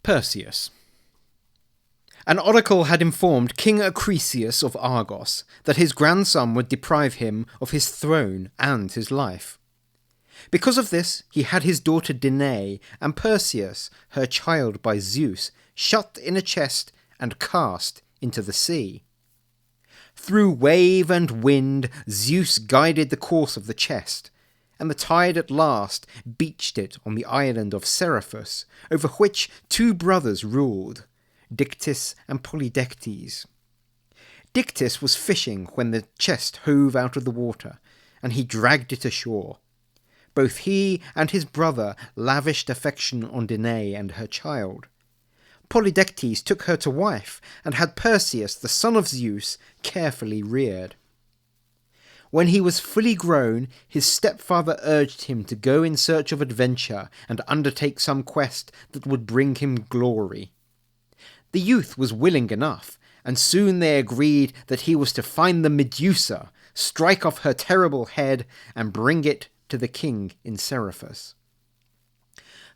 Perseus. An oracle had informed King Acrisius of Argos that his grandson would deprive him of his throne and his life. Because of this, he had his daughter Danae and Perseus, her child by Zeus, shut in a chest and cast into the sea. Through wave and wind, Zeus guided the course of the chest, and the tide at last beached it on the island of Seriphus, over which two brothers ruled, Dictys and Polydectes. Dictys was fishing when the chest hove out of the water, and he dragged it ashore. Both he and his brother lavished affection on Danae and her child. Polydectes took her to wife, and had Perseus, the son of Zeus, carefully reared. When he was fully grown, his stepfather urged him to go in search of adventure and undertake some quest that would bring him glory. The youth was willing enough, and soon they agreed that he was to find the Medusa, strike off her terrible head, and bring it to the king in Seriphus.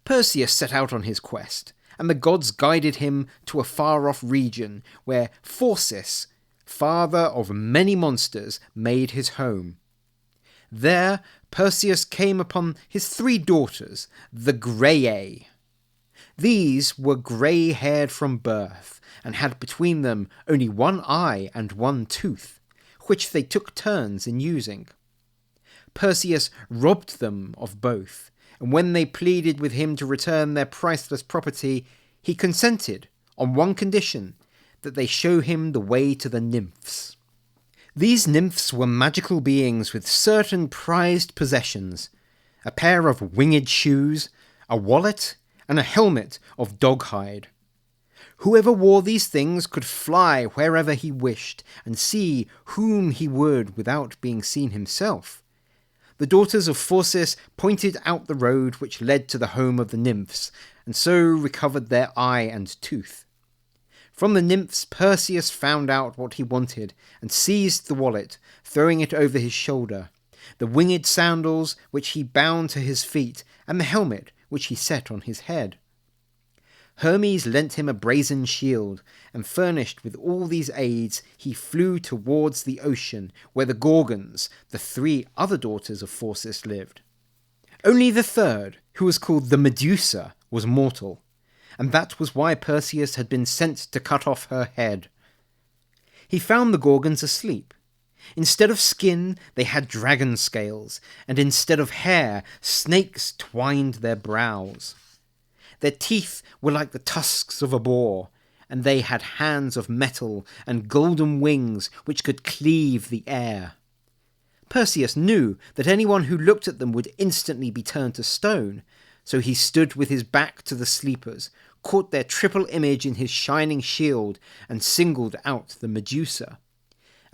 Perseus set out on his quest, and the gods guided him to a far-off region where Perseus, father of many monsters, made his home. There Perseus came upon his 3 daughters, the Graeae. These were grey-haired from birth, and had between them only 1 eye and 1 tooth, which they took turns in using. Perseus robbed them of both, and when they pleaded with him to return their priceless property, he consented on one condition, that they show him the way to the nymphs. These nymphs were magical beings with certain prized possessions, a pair of winged shoes, a wallet, and a helmet of dog hide. Whoever wore these things could fly wherever he wished, and see whom he would without being seen himself. The daughters of Perseus pointed out the road which led to the home of the nymphs, and so recovered their eye and tooth. From the nymphs Perseus found out what he wanted, and seized the wallet, throwing it over his shoulder, the winged sandals which he bound to his feet, and the helmet which he set on his head. Hermes lent him a brazen shield, and furnished with all these aids, he flew towards the ocean, where the Gorgons, the 3 other daughters of Perseus, lived. Only the third, who was called the Medusa, was mortal, and that was why Perseus had been sent to cut off her head. He found the Gorgons asleep. Instead of skin, they had dragon scales, and instead of hair, snakes twined their brows. Their teeth were like the tusks of a boar, and they had hands of metal and golden wings which could cleave the air. Perseus knew that anyone who looked at them would instantly be turned to stone, so he stood with his back to the sleepers, caught their triple image in his shining shield, and singled out the Medusa.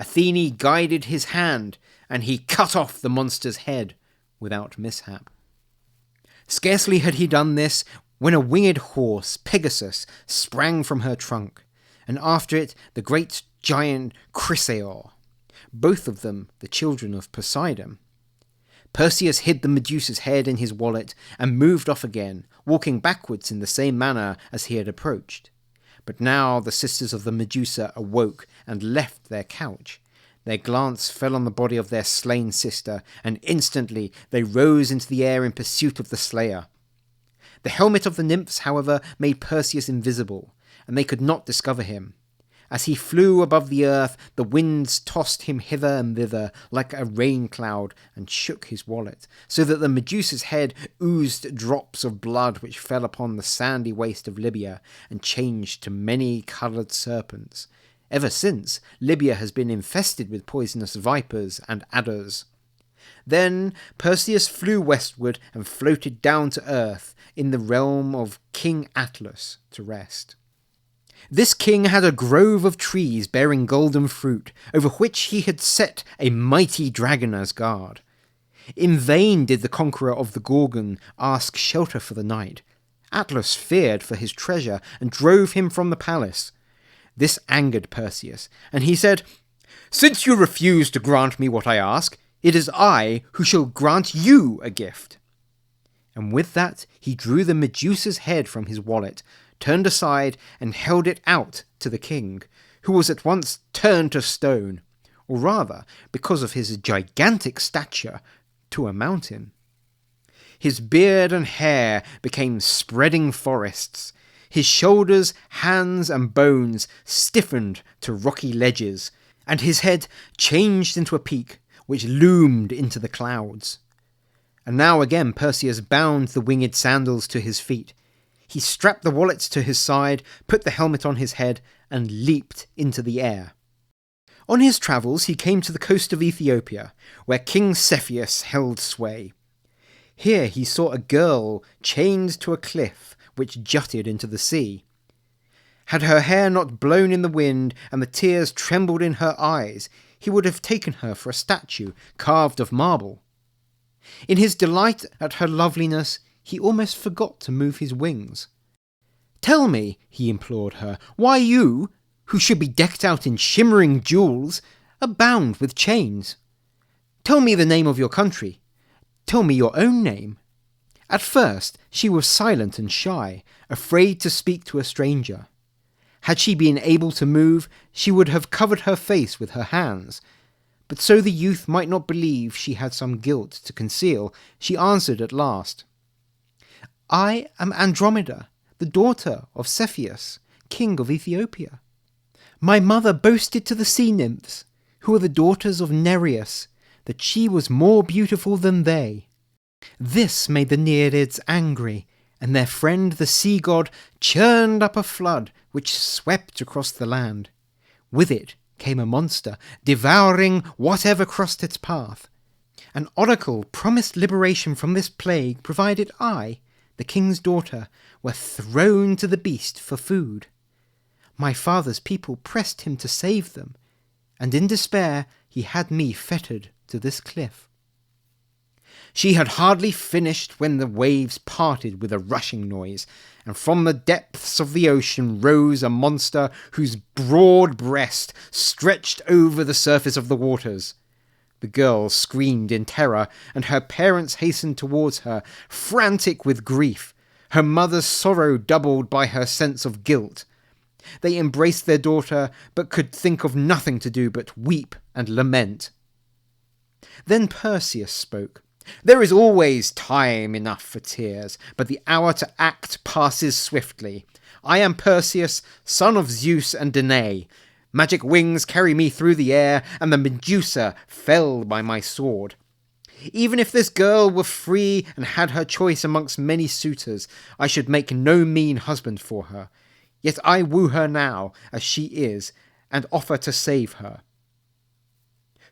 Athene guided his hand, and he cut off the monster's head without mishap. Scarcely had he done this when a winged horse, Pegasus, sprang from her trunk, and after it the great giant Chrysaor, both of them the children of Poseidon. Perseus hid the Medusa's head in his wallet and moved off again, walking backwards in the same manner as he had approached. But now the sisters of the Medusa awoke and left their couch. Their glance fell on the body of their slain sister, and instantly they rose into the air in pursuit of the slayer. The helmet of the nymphs, however, made Perseus invisible, and they could not discover him. As he flew above the earth, the winds tossed him hither and thither like a rain cloud, and shook his wallet, so that the Medusa's head oozed drops of blood which fell upon the sandy waste of Libya, and changed to many-coloured serpents. Ever since, Libya has been infested with poisonous vipers and adders. Then Perseus flew westward and floated down to earth in the realm of King Atlas to rest. This king had a grove of trees bearing golden fruit, over which he had set a mighty dragon as guard. In vain did the conqueror of the Gorgon ask shelter for the night. Atlas feared for his treasure and drove him from the palace. This angered Perseus, and he said, "Since you refuse to grant me what I ask, it is I who shall grant you a gift." And with that he drew the Medusa's head from his wallet, turned aside and held it out to the king, who was at once turned to stone, or rather, because of his gigantic stature, to a mountain. His beard and hair became spreading forests. His shoulders, hands, and bones stiffened to rocky ledges, and his head changed into a peak which loomed into the clouds. And now again Perseus bound the winged sandals to his feet. He strapped the wallets to his side, put the helmet on his head, and leaped into the air. On his travels he came to the coast of Ethiopia, where King Cepheus held sway. Here he saw a girl chained to a cliff which jutted into the sea. Had her hair not blown in the wind and the tears trembled in her eyes, he would have taken her for a statue carved of marble. In his delight at her loveliness, he almost forgot to move his wings. "Tell me," he implored her, "why you, who should be decked out in shimmering jewels, are bound with chains. Tell me the name of your country. Tell me your own name." At first she was silent and shy, afraid to speak to a stranger. Had she been able to move, she would have covered her face with her hands. But so the youth might not believe she had some guilt to conceal, she answered at last, "I am Andromeda, the daughter of Cepheus, king of Ethiopia. My mother boasted to the sea nymphs, who are the daughters of Nereus, that she was more beautiful than they. This made the Nereids angry, and their friend the sea god churned up a flood which swept across the land. With it came a monster, devouring whatever crossed its path. An oracle promised liberation from this plague, provided I, the king's daughter, were thrown to the beast for food. My father's people pressed him to save them, and in despair he had me fettered to this cliff." She had hardly finished when the waves parted with a rushing noise, and from the depths of the ocean rose a monster whose broad breast stretched over the surface of the waters. The girl screamed in terror, and her parents hastened towards her, frantic with grief, her mother's sorrow doubled by her sense of guilt. They embraced their daughter, but could think of nothing to do but weep and lament. Then Perseus spoke. "There is always time enough for tears, but the hour to act passes swiftly. I am Perseus, son of Zeus and Danae. Magic wings carry me through the air, and the Medusa fell by my sword. Even if this girl were free and had her choice amongst many suitors, I should make no mean husband for her. Yet I woo her now, as she is, and offer to save her."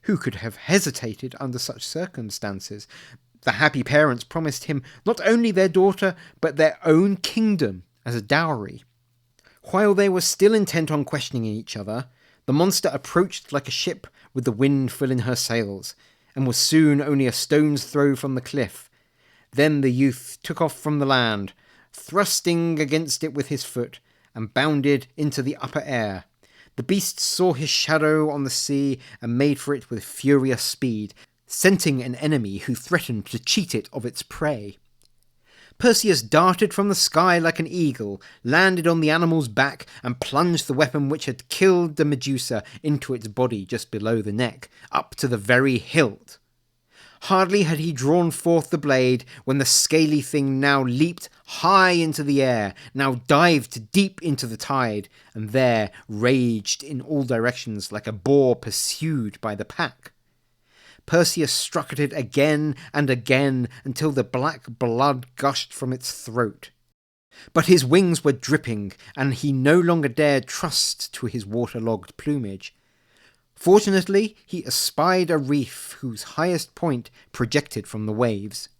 Who could have hesitated under such circumstances? The happy parents promised him not only their daughter, but their own kingdom as a dowry. While they were still intent on questioning each other, the monster approached like a ship with the wind filling her sails, and was soon only a stone's throw from the cliff. Then the youth took off from the land, thrusting against it with his foot, and bounded into the upper air. The beast saw his shadow on the sea and made for it with furious speed, scenting an enemy who threatened to cheat it of its prey. Perseus darted from the sky like an eagle, landed on the animal's back, and plunged the weapon which had killed the Medusa into its body just below the neck, up to the very hilt. Hardly had he drawn forth the blade when the scaly thing now leaped high into the air, now dived deep into the tide, and there raged in all directions like a boar pursued by the pack. Perseus struck at it again and again until the black blood gushed from its throat. But his wings were dripping, and he no longer dared trust to his waterlogged plumage. Fortunately, he espied a reef whose highest point projected from the waves.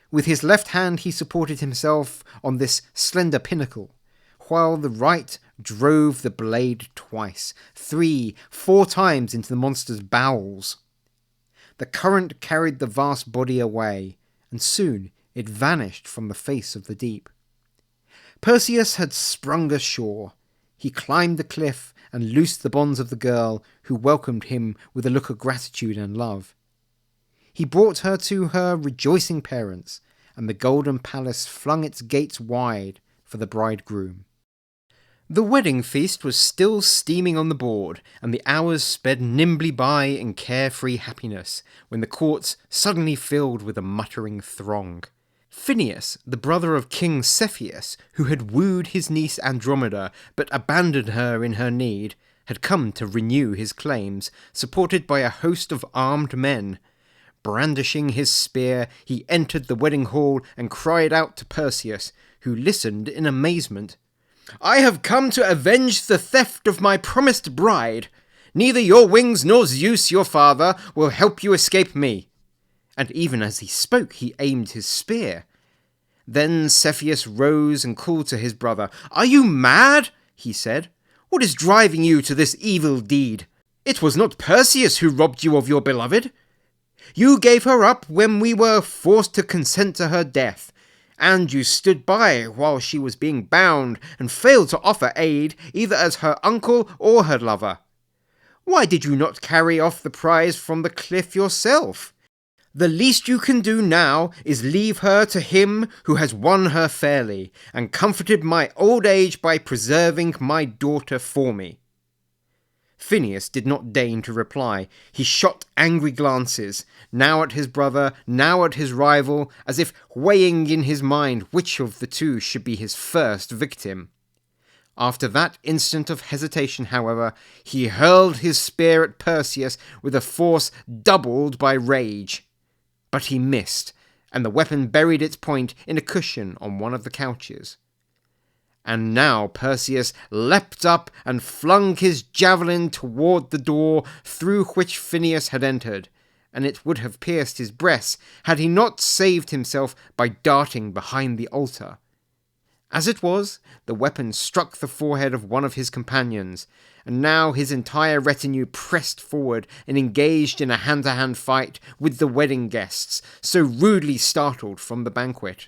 With his left hand he supported himself on this slender pinnacle, while the right drove the blade twice, 3, 4 times into the monster's bowels. The current carried the vast body away, and soon it vanished from the face of the deep. Perseus had sprung ashore. He climbed the cliff and loosed the bonds of the girl, who welcomed him with a look of gratitude and love. He brought her to her rejoicing parents, and the golden palace flung its gates wide for the bridegroom. The wedding feast was still steaming on the board, and the hours sped nimbly by in carefree happiness, when the courts suddenly filled with a muttering throng. Phineus, the brother of King Cepheus, who had wooed his niece Andromeda but abandoned her in her need, had come to renew his claims, supported by a host of armed men. Brandishing his spear, he entered the wedding hall and cried out to Perseus, who listened in amazement. "I have come to avenge the theft of my promised bride. Neither your wings nor Zeus, your father, will help you escape me." And even as he spoke, he aimed his spear. Then Cepheus rose and called to his brother. "Are you mad?" he said. "What is driving you to this evil deed? It was not Perseus who robbed you of your beloved. You gave her up when we were forced to consent to her death, and you stood by while she was being bound and failed to offer aid either as her uncle or her lover. Why did you not carry off the prize from the cliff yourself? The least you can do now is leave her to him who has won her fairly, and comforted my old age by preserving my daughter for me." Phineus did not deign to reply. He shot angry glances, now at his brother, now at his rival, as if weighing in his mind which of the two should be his first victim. After that instant of hesitation, however, he hurled his spear at Perseus with a force doubled by rage. But he missed, and the weapon buried its point in a cushion on one of the couches. And now Perseus leapt up and flung his javelin toward the door through which Phineus had entered, and it would have pierced his breast had he not saved himself by darting behind the altar. As it was, the weapon struck the forehead of one of his companions, and now his entire retinue pressed forward and engaged in a hand-to-hand fight with the wedding guests, so rudely startled from the banquet.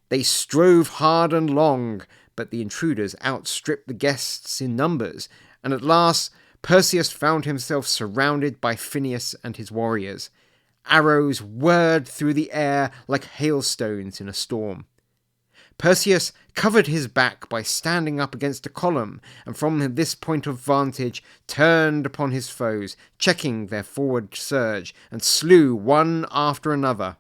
They strove hard and long, but the intruders outstripped the guests in numbers, and at last Perseus found himself surrounded by Phineus and his warriors. Arrows whirred through the air like hailstones in a storm. Perseus covered his back by standing up against a column, and from this point of vantage turned upon his foes, checking their forward surge, and slew one after another.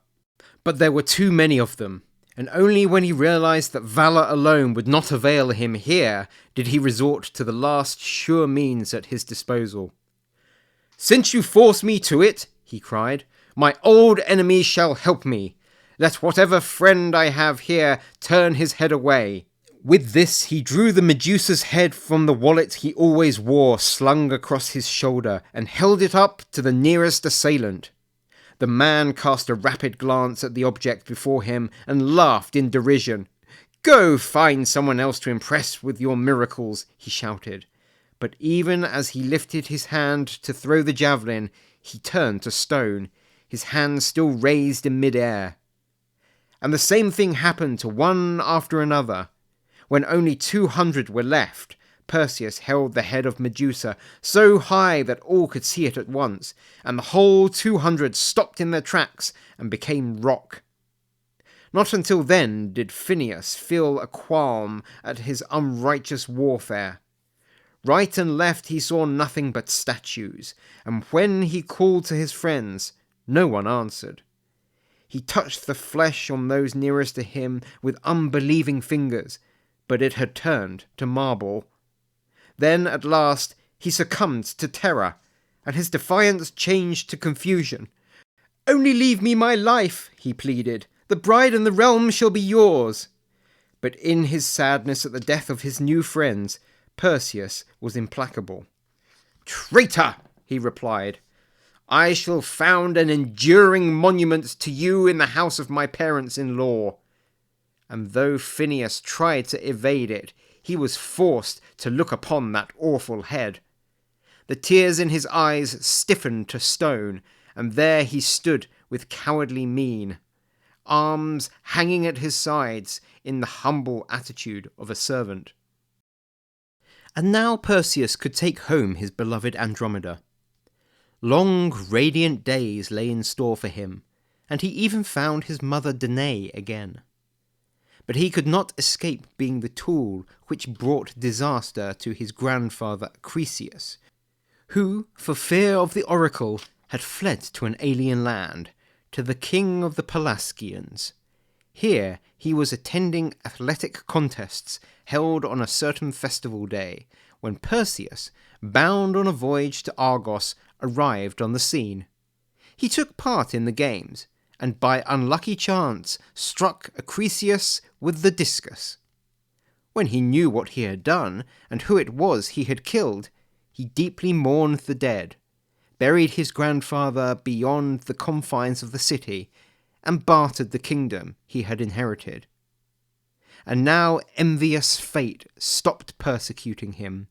But there were too many of them, and only when he realized that valor alone would not avail him here did he resort to the last sure means at his disposal. "Since you force me to it," he cried, "my old enemy shall help me. Let whatever friend I have here turn his head away." With this he drew the Medusa's head from the wallet he always wore slung across his shoulder, and held it up to the nearest assailant. The man cast a rapid glance at the object before him and laughed in derision. "Go find someone else to impress with your miracles," he shouted. But even as he lifted his hand to throw the javelin, he turned to stone, his hand still raised in mid-air. And the same thing happened to one after another. When only 200 were left, Perseus held the head of Medusa so high that all could see it at once, and the whole 200 stopped in their tracks and became rock. Not until then did Phineus feel a qualm at his unrighteous warfare. Right and left he saw nothing but statues, and when he called to his friends, no one answered. He touched the flesh on those nearest to him with unbelieving fingers, but it had turned to marble. Then, at last, he succumbed to terror, and his defiance changed to confusion. "Only leave me my life," he pleaded. "The bride and the realm shall be yours." But in his sadness at the death of his new friends, Perseus was implacable. "Traitor," he replied, "I shall found an enduring monument to you in the house of my parents-in-law." And though Phineus tried to evade it, he was forced to look upon that awful head. The tears in his eyes stiffened to stone, and there he stood with cowardly mien, arms hanging at his sides in the humble attitude of a servant. And now Perseus could take home his beloved Andromeda. Long, radiant days lay in store for him, and he even found his mother Danae again. But he could not escape being the tool which brought disaster to his grandfather Acrisius, who, for fear of the oracle, had fled to an alien land, to the king of the Pelasgians. Here he was attending athletic contests held on a certain festival day, when Perseus, bound on a voyage to Argos, arrived on the scene. He took part in the games, and by unlucky chance struck Acrisius with the discus. When he knew what he had done, and who it was he had killed, he deeply mourned the dead, buried his grandfather beyond the confines of the city, and bartered the kingdom he had inherited. And now envious fate stopped persecuting him.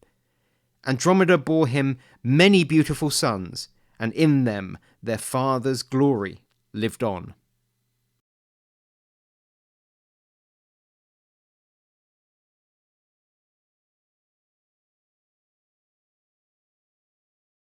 Andromeda bore him many beautiful sons, and in them their father's glory lived on.